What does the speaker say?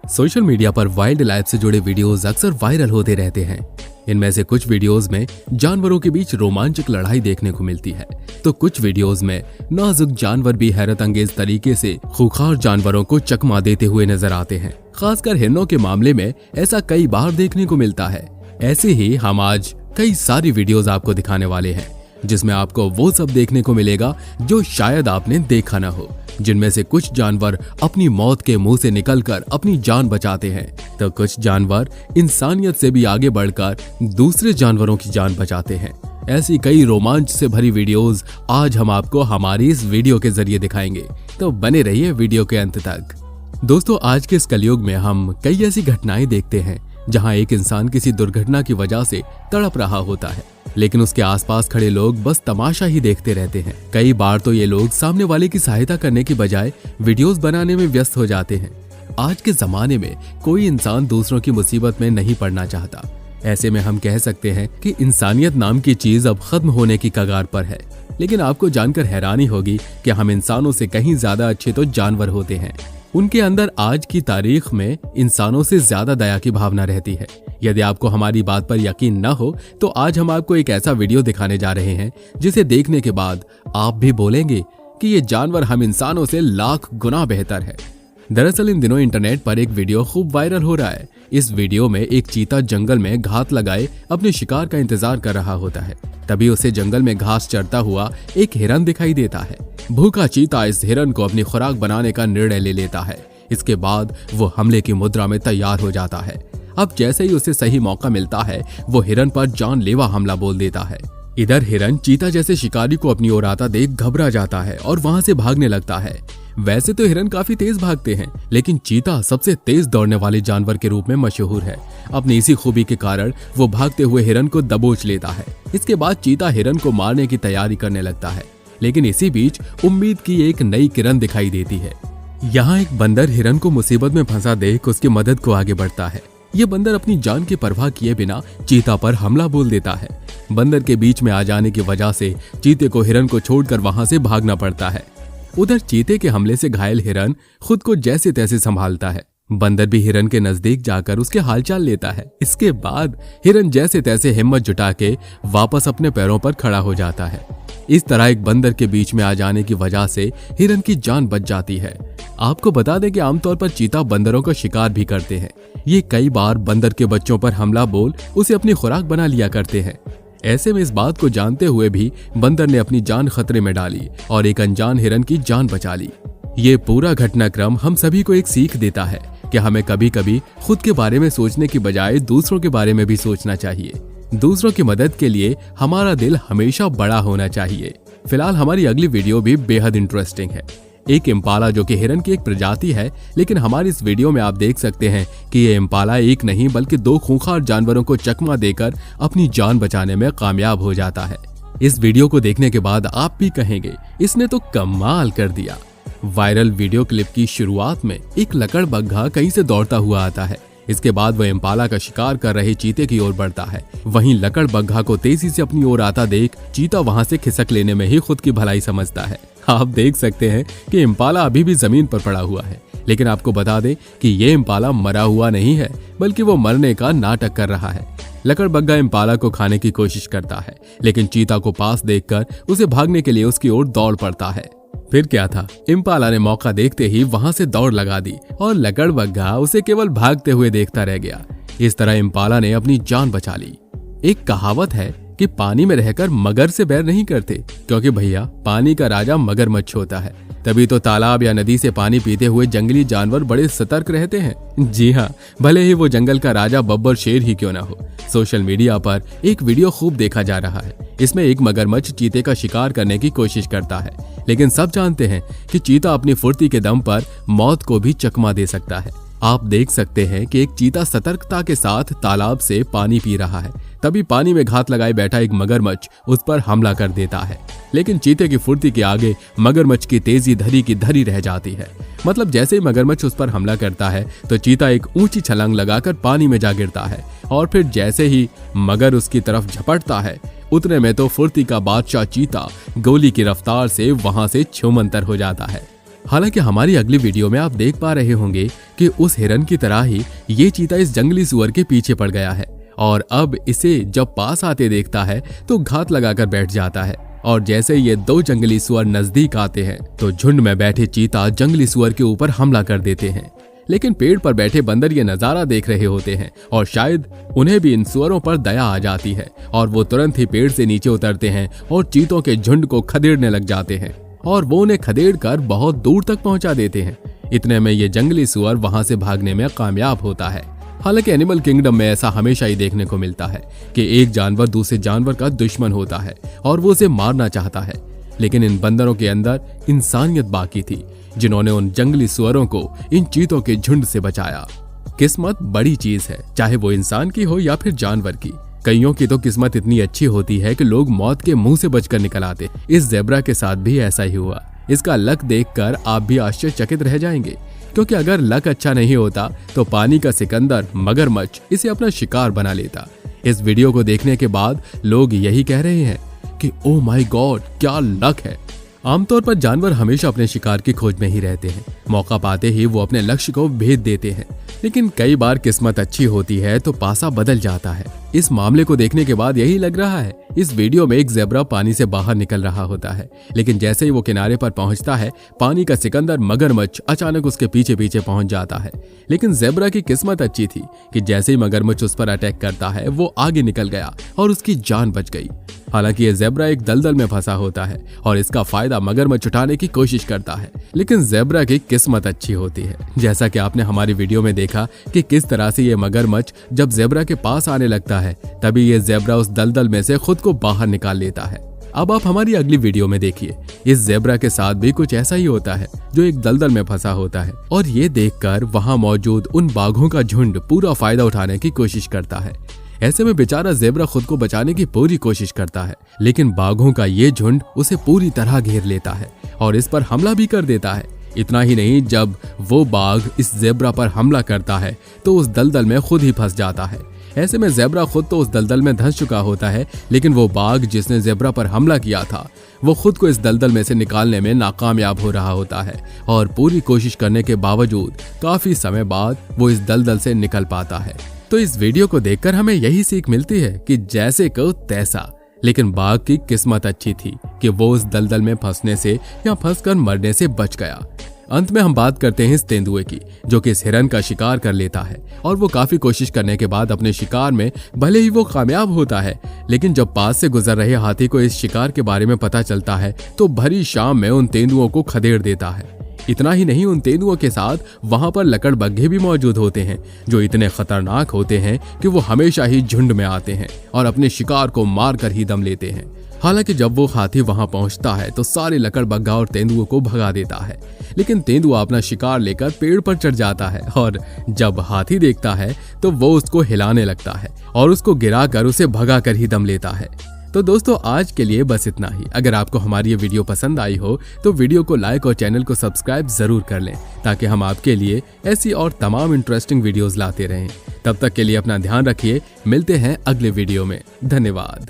Social media पर wild life से जुड़े वीडियोस अक्सर वायरल होते रहते हैं। इनमें से कुछ वीडियोस में जानवरों के बीच रोमांचक लड़ाई देखने को मिलती है, तो कुछ वीडियोस में नाजुक जानवर भी हैरत अंगेज तरीके से खूंखार जानवरों को चकमा देते हुए नजर आते हैं। खासकर हिरणों के मामले में ऐसा कई बार देखने को मिलता है। ऐसे ही हम आज कई सारी वीडियोस आपको दिखाने वाले हैं, जिसमें आपको वो सब देखने को मिलेगा जो शायद आपने देखा न हो। जिनमें से कुछ जानवर अपनी मौत के मुंह से निकलकर अपनी जान बचाते हैं, तो कुछ जानवर इंसानियत से भी आगे बढ़कर दूसरे जानवरों की जान बचाते हैं। ऐसी कई रोमांच से भरी वीडियोस आज हम आपको हमारी इस वीडियो के जरिए दिखाएंगे, तो बने रहिए वीडियो के अंत तक। दोस्तों, आज के इस कलयुग में हम कई ऐसी घटनाएं देखते हैं जहां एक इंसान किसी दुर्घटना की वजह से तड़प रहा होता है, लेकिन उसके आसपास खड़े लोग बस तमाशा ही देखते रहते हैं। कई बार तो ये लोग सामने वाले की सहायता करने की बजाय वीडियोस बनाने में व्यस्त हो जाते हैं। आज के जमाने में कोई इंसान दूसरों की मुसीबत में नहीं पड़ना चाहता। ऐसे में हम कह सकते हैं कि इंसानियत नाम की चीज अब खत्म होने की कगार पर है। लेकिन आपको जानकर हैरानी होगी कि हम इंसानों से कहीं ज्यादा अच्छे तो जानवर होते हैं। उनके अंदर आज की तारीख में इंसानों से ज्यादा दया की भावना रहती है। यदि आपको हमारी बात पर यकीन न हो तो आज हम आपको एक ऐसा वीडियो दिखाने जा रहे हैं जिसे देखने के बाद आप भी बोलेंगे कि ये जानवर हम इंसानों से लाख गुना बेहतर है। दरअसल इन दिनों इंटरनेट पर एक वीडियो खूब वायरल हो रहा है। इस वीडियो में एक चीता जंगल में घात लगाए अपने शिकार का इंतजार कर रहा होता है। तभी उसे जंगल में घास चरता हुआ एक हिरन दिखाई देता है। भूखा चीता इस हिरन को अपनी खुराक बनाने का निर्णय ले लेता है। इसके बाद वो हमले की मुद्रा में तैयार हो जाता है। अब जैसे ही उसे सही मौका मिलता है, वो हिरन पर जानलेवा हमला बोल देता है। इधर हिरन चीता जैसे शिकारी को अपनी ओर आता देख घबरा जाता है और वहां से भागने लगता है। वैसे तो हिरन काफी तेज भागते हैं, लेकिन चीता सबसे तेज दौड़ने वाले जानवर के रूप में मशहूर है। अपनी इसी खूबी के कारण वो भागते हुए हिरन को दबोच लेता है। इसके बाद चीता हिरन को मारने की तैयारी करने लगता है, लेकिन इसी बीच उम्मीद की एक नई किरण दिखाई देती है। यहाँ एक बंदर हिरन को मुसीबत में फंसा देख उसकी मदद को आगे बढ़ता है। ये बंदर अपनी जान की परवाह किए बिना चीता पर हमला बोल देता है। बंदर के बीच में आ जाने की वजह से चीते को हिरन को छोड़कर वहां से भागना पड़ता है। उधर चीते के हमले से घायल हिरन खुद को जैसे तैसे संभालता है। बंदर भी हिरन के नजदीक जाकर उसके हालचाल लेता है। इसके बाद हिरन जैसे तैसे हिम्मत जुटा के वापस अपने पैरों पर खड़ा हो जाता है। इस तरह एक बंदर के बीच में आ जाने की वजह से हिरन की जान बच जाती है। आपको बता दें कि आमतौर पर चीता बंदरों का शिकार भी करते हैं। ये कई बार बंदर के बच्चों पर हमला बोल उसे अपनी खुराक बना लिया करते हैं। ऐसे में इस बात को जानते हुए भी बंदर ने अपनी जान खतरे में डाली और एक अनजान हिरन की जान बचा ली। ये पूरा घटनाक्रम हम सभी को एक सीख देता है कि हमें कभी कभी खुद के बारे में सोचने की बजाय दूसरों के बारे में भी सोचना चाहिए। दूसरों की मदद के लिए हमारा दिल हमेशा बड़ा होना चाहिए। फिलहाल हमारी अगली वीडियो भी बेहद इंटरेस्टिंग है। एक इम्पाला जो कि हिरन की एक प्रजाति है, लेकिन हमारी इस वीडियो में आप देख सकते हैं कि ये इम्पाला एक नहीं बल्कि दो खूंखार जानवरों को चकमा देकर अपनी जान बचाने में कामयाब हो जाता है। इस वीडियो को देखने के बाद आप भी कहेंगे इसने तो कमाल कर दिया। वायरल वीडियो क्लिप की शुरुआत में एक लकड़बग्घा कहीं से दौड़ता हुआ आता है। इसके बाद वह इम्पाला का शिकार कर रहे चीते की ओर बढ़ता है। वहीं लकड़बग्घा को तेजी से अपनी ओर आता देख चीता वहां से खिसक लेने में ही खुद की भलाई समझता है। आप देख सकते हैं कि इम्पाला अभी भी जमीन पर पड़ा हुआ है, लेकिन आपको बता दें कि ये इम्पाला मरा हुआ नहीं है, बल्कि वो मरने का नाटक कर रहा है। लकड़बग्घा इम्पाला को खाने की कोशिश करता है, लेकिन चीता को पास देखकर उसे भागने के लिए उसकी ओर दौड़ पड़ता है। फिर क्या था, इम्पाला ने मौका देखते ही वहां से दौड़ लगा दी और लकड़बग्घा उसे केवल भागते हुए देखता रह गया। इस तरह इम्पाला ने अपनी जान बचा ली। एक कहावत है कि पानी में रहकर मगर से बैर नहीं करते, क्योंकि भैया पानी का राजा मगरमच्छ होता है। तभी तो तालाब या नदी से पानी पीते हुए जंगली जानवर बड़े सतर्क रहते हैं। जी हाँ, भले ही वो जंगल का राजा बब्बर शेर ही क्यों ना हो। सोशल मीडिया पर एक वीडियो खूब देखा जा रहा है। इसमें एक मगरमच्छ चीते का शिकार करने की कोशिश करता है, लेकिन सब जानते हैं कि चीता अपनी फुर्ती के दम पर मौत को भी चकमा दे सकता है। आप देख सकते हैं कि एक चीता सतर्कता के साथ तालाब से पानी पी रहा है। तभी पानी में घात लगाए बैठा एक मगरमच्छ उस पर हमला कर देता है, लेकिन चीते की फुर्ती के आगे मगरमच्छ की तेजी धरी की धरी रह जाती है। मतलब जैसे ही मगरमच्छ उस पर हमला करता है तो चीता एक ऊंची छलांग लगाकर पानी में जा गिरता है, और फिर जैसे ही मगर उसकी तरफ झपटता है, उतने में तो फुर्ती का बादशाह चीता गोली की रफ्तार से वहां से छूमंतर हो जाता है। हालांकि हमारी अगली वीडियो में आप देख पा रहे होंगे कि उस हिरन की तरह ही ये चीता इस जंगली सुअर के पीछे पड़ गया है और अब इसे जब पास आते देखता है तो घात लगाकर बैठ जाता है। और जैसे ये दो जंगली सुअर नजदीक आते हैं तो झुंड में बैठे चीता जंगली सुअर के ऊपर हमला कर देते हैं। लेकिन पेड़ पर बैठे बंदर ये नजारा देख रहे होते हैं और शायद उन्हें भी इन सुअरों पर दया आ जाती है और वो तुरंत ही पेड़ से नीचे उतरते हैं और चीतों के झुंड को खदेड़ने लग जाते हैं और वो उन्हें खदेड़ कर बहुत दूर तक पहुंचा देते हैं। इतने में ये जंगली सुअर वहां से भागने में कामयाब होता है। हालांकि एनिमल किंगडम में ऐसा हमेशा ही देखने को मिलता है कि एक जानवर दूसरे जानवर का दुश्मन होता है और वो उसे मारना चाहता है, लेकिन इन बंदरों के अंदर इंसानियत बाकी थी जिन्होंने उन जंगली सुअरों को इन चीतों के झुंड से बचाया। किस्मत बड़ी चीज है, चाहे वो इंसान की हो या फिर जानवर की। कईयों की तो किस्मत इतनी अच्छी होती है कि लोग मौत के मुंह से बचकर निकल आते। इस ज़ेब्रा के साथ भी ऐसा ही हुआ। इसका लक देखकर आप भी आश्चर्यचकित रह जाएंगे, क्योंकि अगर लक अच्छा नहीं होता तो पानी का सिकंदर मगरमच्छ इसे अपना शिकार बना लेता। इस वीडियो को देखने के बाद लोग यही कह रहे हैं कि ओह माय गॉड, क्या लक है। आमतौर पर जानवर हमेशा अपने शिकार की खोज में ही रहते हैं। मौका पाते ही वो अपने लक्ष्य को भेद देते हैं, लेकिन कई बार किस्मत अच्छी होती है तो पासा बदल जाता है। इस मामले को देखने के बाद यही लग रहा है। इस वीडियो में एक ज़ेब्रा पानी से बाहर निकल रहा होता है, लेकिन जैसे ही वो किनारे पर पहुंचता है पानी का सिकंदर मगरमच्छ अचानक उसके पीछे पीछे पहुंच जाता है। लेकिन ज़ेब्रा की किस्मत अच्छी थी कि जैसे ही मगरमच्छ उस पर अटैक करता है वो आगे निकल गया और उसकी जान बच गई। हालांकि ये ज़ेब्रा एक दलदल में फंसा होता है और इसका फायदा मगरमच्छ उठाने की कोशिश करता है, लेकिन ज़ेब्रा की किस्मत अच्छी होती है। जैसा कि आपने हमारी वीडियो में देखा कि किस तरह से ये मगरमच्छ जब ज़ेब्रा के पास आने लगता है तभी ये ज़ेब्रा उस दलदल में से खुद को बाहर निकाल लेता है। अब आप हमारी अगली वीडियो में देखिए, इस ज़ेब्रा के साथ भी कुछ ऐसा ही होता है जो एक दलदल में फंसा होता है और ये देखकर वहां मौजूद उन बाघों का झुंड पूरा फायदा उठाने की कोशिश करता है। ऐसे में बेचारा ज़ेब्रा खुद को बचाने की पूरी कोशिश करता है, लेकिन बाघों का ये झुंड उसे पूरी तरह घेर लेता है और इस पर हमला भी कर देता है। इतना ही नहीं, जब वो बाघ इस ज़ेब्रा पर हमला करता है तो उस दलदल में खुद ही फंस जाता है। ऐसे में ज़ेब्रा खुद तो उस दलदल में धंस चुका होता है, लेकिन वो बाघ जिसने ज़ेब्रा पर हमला किया था वो खुद को इस दलदल में से निकालने में नाकामयाब हो रहा होता है और पूरी कोशिश करने के बावजूद काफी समय बाद वो इस दलदल से निकल पाता है। तो इस वीडियो को देखकर हमें यही सीख मिलती है कि जैसे को तैसा, लेकिन बाघ की किस्मत अच्छी थी कि वो उस दलदल में फंसने से या फंसकर मरने से बच गया। अंत में हम बात करते हैं इस तेंदुए की, जो कि इस हिरन का शिकार कर लेता है और वो काफी कोशिश करने के बाद अपने शिकार में भले ही वो कामयाब होता है, लेकिन जब पास से गुजर रहे हाथी को इस शिकार के बारे में पता चलता है तो भरी शाम में उन तेंदुओं को खदेड़ देता है। इतना ही नहीं, उन तेंदुओं के साथ वहां पर लकड़बग्घे भी मौजूद होते हैं जो इतने खतरनाक होते हैं कि वो हमेशा ही झुंड में आते हैं और अपने शिकार को मार कर ही दम लेते हैं। हालांकि जब वो हाथी वहां पहुंचता है तो सारे लकड़बग्घा और तेंदुओं को भगा देता है, लेकिन तेंदुआ अपना शिकार लेकर पेड़ पर चढ़ जाता है और जब हाथी देखता है तो वो उसको हिलाने लगता है और उसको गिराकर उसे भगा कर ही दम लेता है। तो दोस्तों, आज के लिए बस इतना ही। अगर आपको हमारी ये वीडियो पसंद आई हो तो वीडियो को लाइक और चैनल को सब्सक्राइब जरूर कर लें, ताकि हम आपके लिए ऐसी और तमाम इंटरेस्टिंग वीडियोस लाते रहें। तब तक के लिए अपना ध्यान रखिए। मिलते हैं अगले वीडियो में। धन्यवाद।